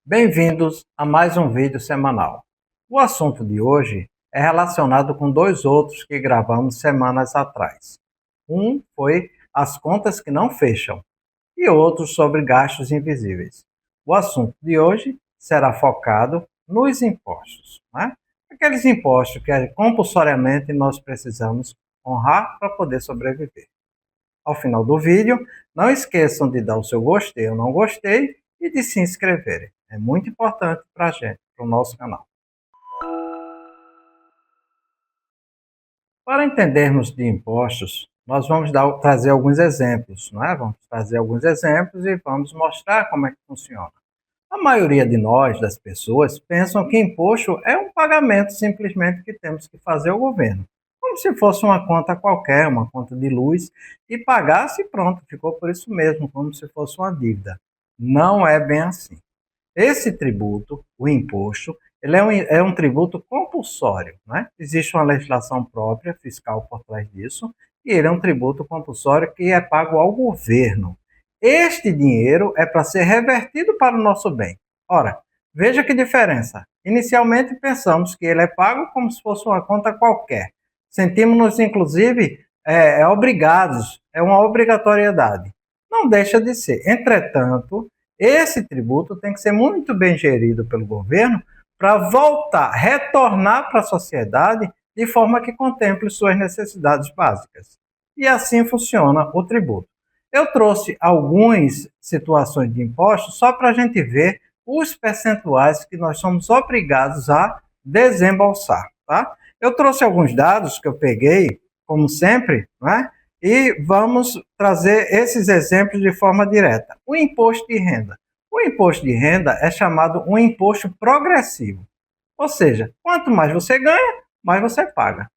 Bem-vindos a mais um vídeo semanal. O assunto de hoje é relacionado com dois outros que gravamos semanas atrás. Um foi as contas que não fecham e outro sobre gastos invisíveis. O assunto de hoje será focado nos impostos, né? Aqueles impostos que compulsoriamente nós precisamos honrar para poder sobreviver. Ao final do vídeo, não esqueçam de dar o seu gostei ou não gostei e de se inscreverem. É muito importante para a gente, para o nosso canal. Para entendermos de impostos, nós vamos trazer alguns exemplos, não é? Vamos trazer alguns exemplos e vamos mostrar como é que funciona. A maioria de nós, das pessoas, pensam que imposto é um pagamento simplesmente que temos que fazer ao governo. Como se fosse uma conta qualquer, uma conta de luz, e pagasse e pronto, ficou por isso mesmo, como se fosse uma dívida. Não é bem assim. Esse tributo, o imposto, ele é um tributo compulsório, né? Existe uma legislação própria, fiscal, por trás disso, e ele é um tributo compulsório que é pago ao governo. Este dinheiro é para ser revertido para o nosso bem. Ora, veja que diferença. Inicialmente pensamos que ele é pago como se fosse uma conta qualquer. Sentimos-nos, inclusive, obrigados, é uma obrigatoriedade. Não deixa de ser. Entretanto, esse tributo tem que ser muito bem gerido pelo governo para voltar, retornar para a sociedade de forma que contemple suas necessidades básicas. E assim funciona o tributo. Eu trouxe algumas situações de impostos só para a gente ver os percentuais que nós somos obrigados a desembolsar. Tá? Eu trouxe alguns dados que eu peguei, como sempre, né? E vamos trazer esses exemplos de forma direta. O imposto de renda. O imposto de renda é chamado um imposto progressivo. Ou seja, quanto mais você ganha, mais você paga.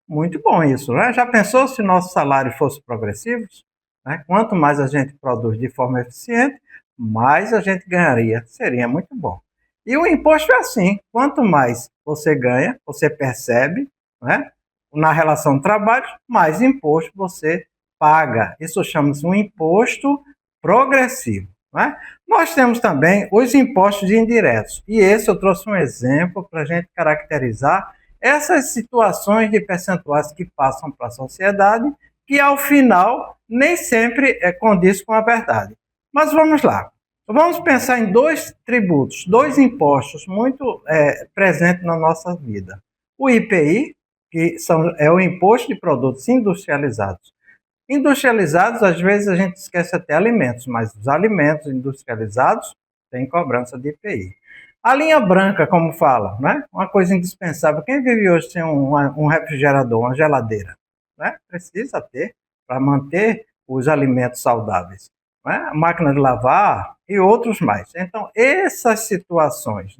Muito bom isso, né? Já pensou se nosso salário fosse progressivo? Né? Quanto mais a gente produz de forma eficiente, mais a gente ganharia. Seria muito bom. E o imposto é assim: quanto mais você ganha, você percebe, né? Na relação trabalho, mais imposto você paga. Isso chama-se um imposto progressivo. Né? Nós temos também os impostos indiretos. E esse eu trouxe um exemplo para a gente caracterizar essas situações de percentuais que passam para a sociedade, que ao final nem sempre condiz com a verdade. Mas vamos lá. Vamos pensar em dois tributos, dois impostos muito presentes na nossa vida. O IPI, que é o Imposto de Produtos Industrializados. Industrializados, às vezes a gente esquece até alimentos, mas os alimentos industrializados têm cobrança de IPI. A linha branca, como fala, né? Uma coisa indispensável. Quem vive hoje sem um refrigerador, uma geladeira? Né? Precisa ter para manter os alimentos saudáveis. Né? A máquina de lavar e outros mais. Então, essas situações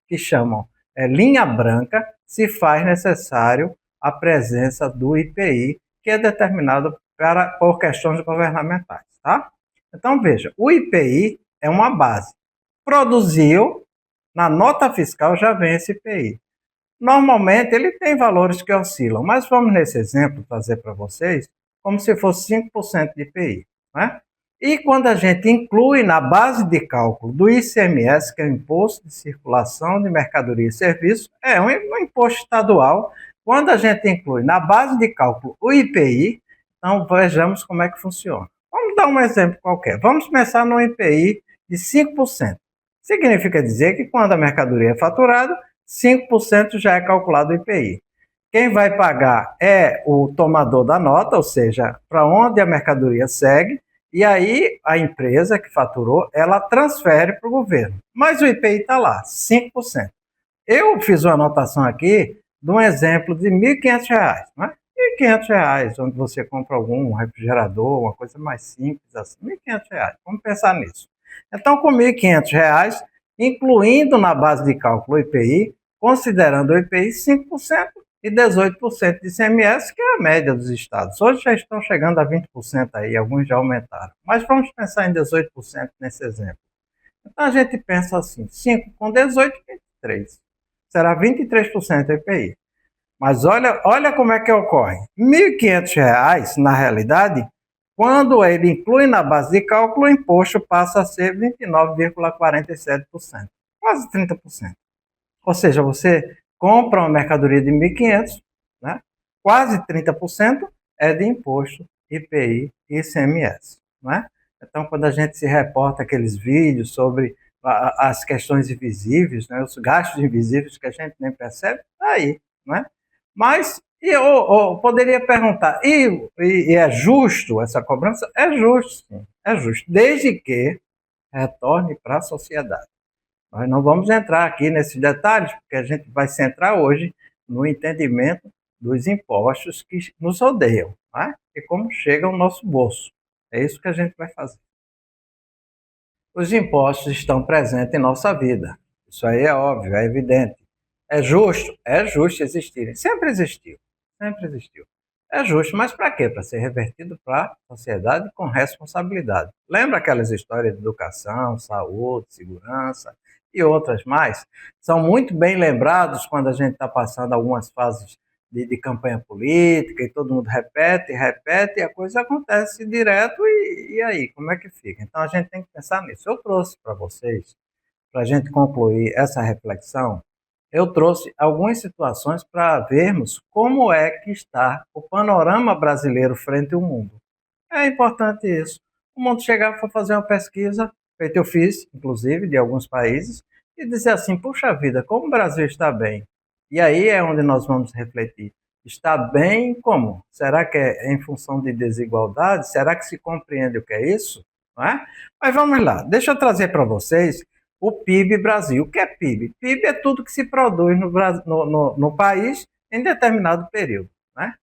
que chamam linha branca, se faz necessário a presença do IPI, que é determinado por questões governamentais. Tá? Então, veja, o IPI é uma base. Produziu, na nota fiscal já vem esse IPI. Normalmente ele tem valores que oscilam, mas vamos nesse exemplo trazer para vocês como se fosse 5% de IPI. Né? E quando a gente inclui na base de cálculo do ICMS, que é o Imposto de Circulação de Mercadoria e Serviços, é um imposto estadual, quando a gente inclui na base de cálculo o IPI, então vejamos como é que funciona. Vamos dar um exemplo qualquer. Vamos pensar no IPI de 5%. Significa dizer que quando a mercadoria é faturada, 5% já é calculado o IPI. Quem vai pagar é o tomador da nota, ou seja, para onde a mercadoria segue, e aí a empresa que faturou, ela transfere para o governo. Mas o IPI está lá, 5%. Eu fiz uma anotação aqui de um exemplo de R$ 1.500, né? R$ 1.500, onde você compra algum refrigerador, uma coisa mais simples assim, R$ 1.500. Vamos pensar nisso. Então, com R$ 1.500, incluindo na base de cálculo o IPI, considerando o IPI 5% e 18% de ICMS, que é a média dos estados. Hoje já estão chegando a 20% aí, alguns já aumentaram. Mas vamos pensar em 18% nesse exemplo. Então, a gente pensa assim, 5 com 18, 23. Será 23% IPI. Mas olha como é que ocorre. R$ 1.500, na realidade, Quando ele inclui na base de cálculo, o imposto passa a ser 29,47%, quase 30%. Ou seja, você compra uma mercadoria de 1.500, né? Quase 30% é de imposto, IPI e ICMS. Né? Então, quando a gente se reporta aqueles vídeos sobre as questões invisíveis, né? Os gastos invisíveis que a gente nem percebe, tá aí. Né? Mas eu poderia perguntar, e é justo essa cobrança? É justo, sim, é justo, desde que retorne para a sociedade. Nós não vamos entrar aqui nesses detalhes, porque a gente vai centrar hoje no entendimento dos impostos que nos rodeiam, né? E como chega ao nosso bolso. É isso que a gente vai fazer. Os impostos estão presentes em nossa vida. Isso aí é óbvio, é evidente. É justo existirem. Sempre existiu. Sempre existiu. É justo, mas para quê? Para ser revertido para a sociedade com responsabilidade. Lembra aquelas histórias de educação, saúde, segurança e outras mais? São muito bem lembrados quando a gente está passando algumas fases de campanha política e todo mundo repete, repete e a coisa acontece direto e aí, como é que fica? Então a gente tem que pensar nisso. Eu trouxe para vocês, para a gente concluir essa reflexão, eu trouxe algumas situações para vermos como é que está o panorama brasileiro frente ao mundo. É importante isso. O mundo chegar para fazer uma pesquisa, feito eu fiz, inclusive, de alguns países, e dizer assim, puxa vida, como o Brasil está bem? E aí é onde nós vamos refletir. Está bem como? Será que é em função de desigualdade? Será que se compreende o que é isso? Não é? Mas vamos lá, deixa eu trazer para vocês o PIB Brasil. O que é PIB? PIB é tudo que se produz no país em determinado período. Né?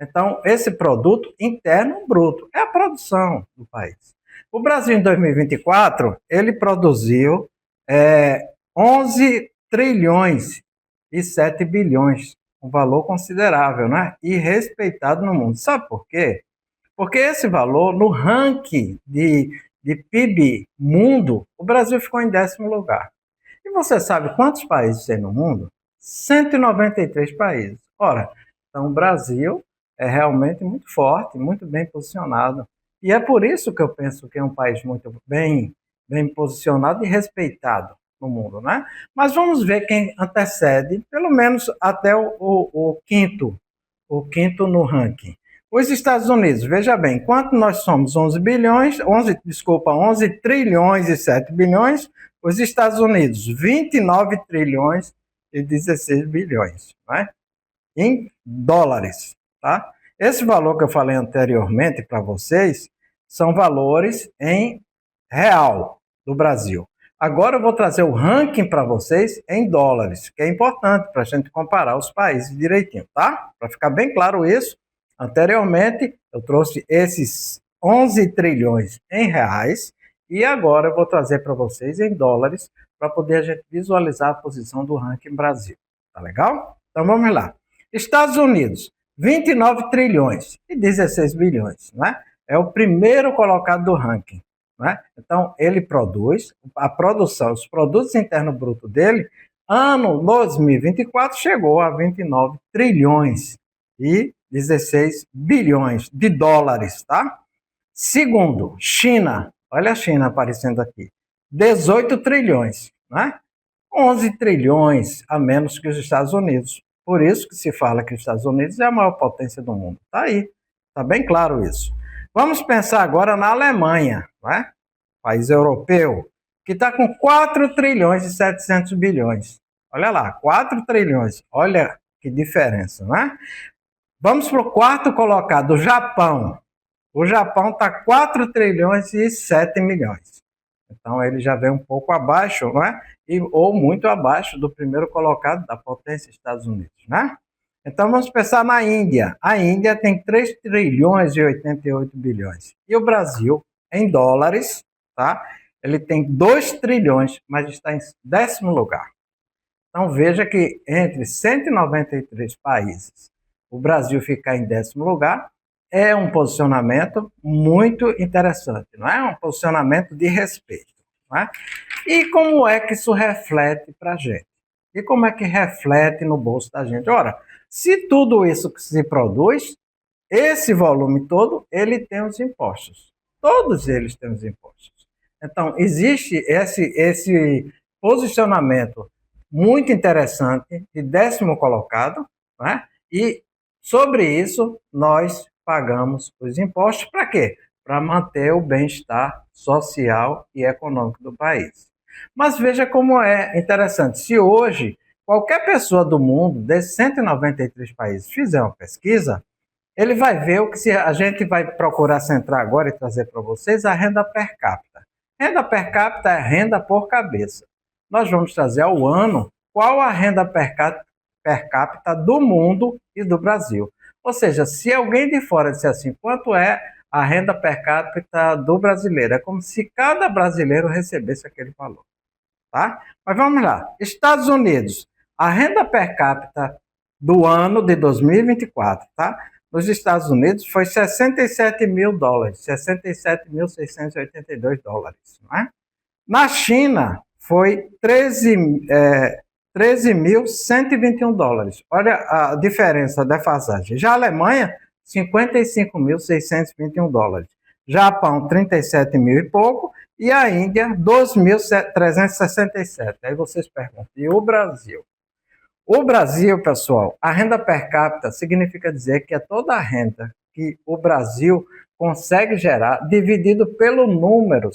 Então, esse produto interno bruto é a produção do país. O Brasil, em 2024, ele produziu 11 trilhões e 7 bilhões, um valor considerável, né? E respeitado no mundo. Sabe por quê? Porque esse valor, no ranking de PIB mundo, o Brasil ficou em 10º lugar. E você sabe quantos países tem no mundo? 193 países. Ora, então o Brasil é realmente muito forte, muito bem posicionado. E é por isso que eu penso que é um país muito bem posicionado e respeitado no mundo, né? Mas vamos ver quem antecede, pelo menos até o quinto no ranking. Os Estados Unidos, veja bem, quanto nós somos 11 trilhões e 7 bilhões, os Estados Unidos 29 trilhões e 16 bilhões, né? Em dólares, tá? Esse valor que eu falei anteriormente para vocês são valores em real do Brasil. Agora eu vou trazer o ranking para vocês em dólares, que é importante para a gente comparar os países direitinho, tá? Para ficar bem claro isso, anteriormente eu trouxe esses 11 trilhões em reais e agora eu vou trazer para vocês em dólares para poder a gente visualizar a posição do ranking Brasil. Tá legal? Então vamos lá. Estados Unidos, 29 trilhões e 16 bilhões, né? É o primeiro colocado do ranking. Né? Então, ele produz, a produção, os produtos internos brutos dele, ano 2024, chegou a 29 trilhões e 16 bilhões de dólares, tá? Segundo, China, olha a China aparecendo aqui, 18 trilhões, né? 11 trilhões a menos que os Estados Unidos. Por isso que se fala que os Estados Unidos é a maior potência do mundo. Tá aí, tá bem claro isso. Vamos pensar agora na Alemanha, né? País europeu, que está com 4 trilhões e 700 bilhões. Olha lá, 4 trilhões. Olha que diferença, né? Vamos para o quarto colocado, o Japão. O Japão está 4 trilhões e 7 milhões. Então ele já vem um pouco abaixo, né? Ou muito abaixo do primeiro colocado da potência Estados Unidos, né? Então vamos pensar na Índia. A Índia tem 3 trilhões e 88 bilhões. E o Brasil, em dólares, tá? Ele tem 2 trilhões, mas está em 10º lugar. Então veja que entre 193 países, o Brasil ficar em 10º lugar é um posicionamento muito interessante, não é? Um posicionamento de respeito. Não é? E como é que isso reflete para a gente? E como é que reflete no bolso da gente? Ora, se tudo isso que se produz, esse volume todo, ele tem os impostos. Todos eles têm os impostos. Então, existe esse posicionamento muito interessante de 10º colocado, né? E sobre isso nós pagamos os impostos para quê? Para manter o bem-estar social e econômico do país. Mas veja como é interessante. Se hoje qualquer pessoa do mundo, desses 193 países, fizer uma pesquisa, ele vai ver o que a gente vai procurar centrar agora e trazer para vocês a renda per capita. Renda per capita é renda por cabeça. Nós vamos trazer ao ano qual a renda per capita do mundo e do Brasil. Ou seja, se alguém de fora disser assim, quanto é a renda per capita do brasileiro? É como se cada brasileiro recebesse aquele valor. Tá? Mas vamos lá. Estados Unidos, a renda per capita do ano de 2024, tá? Nos Estados Unidos foi 67 mil dólares, 67.682 dólares. Né? Na China foi 13.121 dólares. Olha a diferença da defasagem. Já a Alemanha, 55.621 dólares. Japão, 37 mil e pouco. E a Índia, 2.367. Aí vocês perguntam, e o Brasil? O Brasil, pessoal, a renda per capita significa dizer que é toda a renda que o Brasil consegue gerar dividido pelo número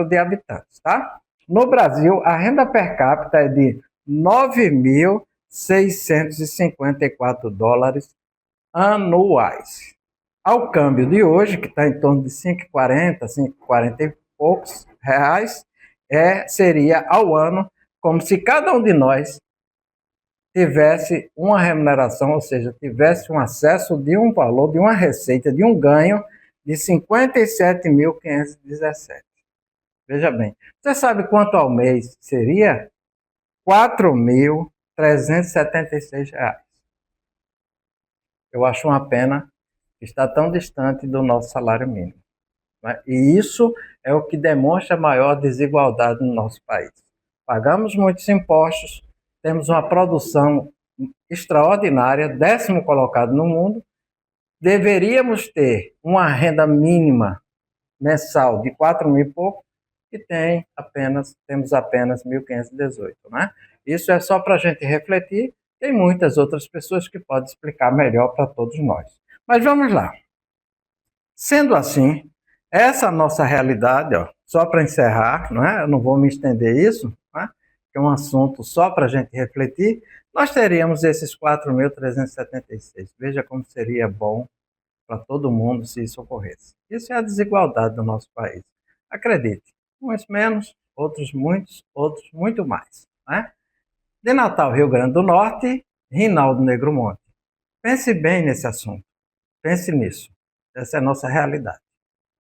de habitantes, tá? No Brasil, a renda per capita é de 9.654 dólares anuais. Ao câmbio de hoje, que está em torno de 5,40, 5,40 e poucos reais, seria ao ano como se cada um de nós tivesse uma remuneração, ou seja, tivesse um acesso de um valor, de uma receita, de um ganho de 57.517. Veja bem, você sabe quanto ao mês seria? R$ 4.376. Eu acho uma pena estar tão distante do nosso salário mínimo. Né? E isso é o que demonstra a maior desigualdade no nosso país. Pagamos muitos impostos, temos uma produção extraordinária, 10º colocado no mundo, deveríamos ter uma renda mínima mensal de 4 mil e pouco, e temos apenas 1.518, né? Isso é só para a gente refletir, tem muitas outras pessoas que podem explicar melhor para todos nós. Mas vamos lá. Sendo assim, essa nossa realidade, ó, só para encerrar, não é? Eu não vou me estender isso, né? Que é um assunto só para a gente refletir, nós teríamos esses 4.376. Veja como seria bom para todo mundo se isso ocorresse. Isso é a desigualdade do nosso país. Acredite, uns menos, outros muitos, outros muito mais. Né? De Natal, Rio Grande do Norte, Rinaldo Negromonte. Pense bem nesse assunto. Pense nisso. Essa é a nossa realidade.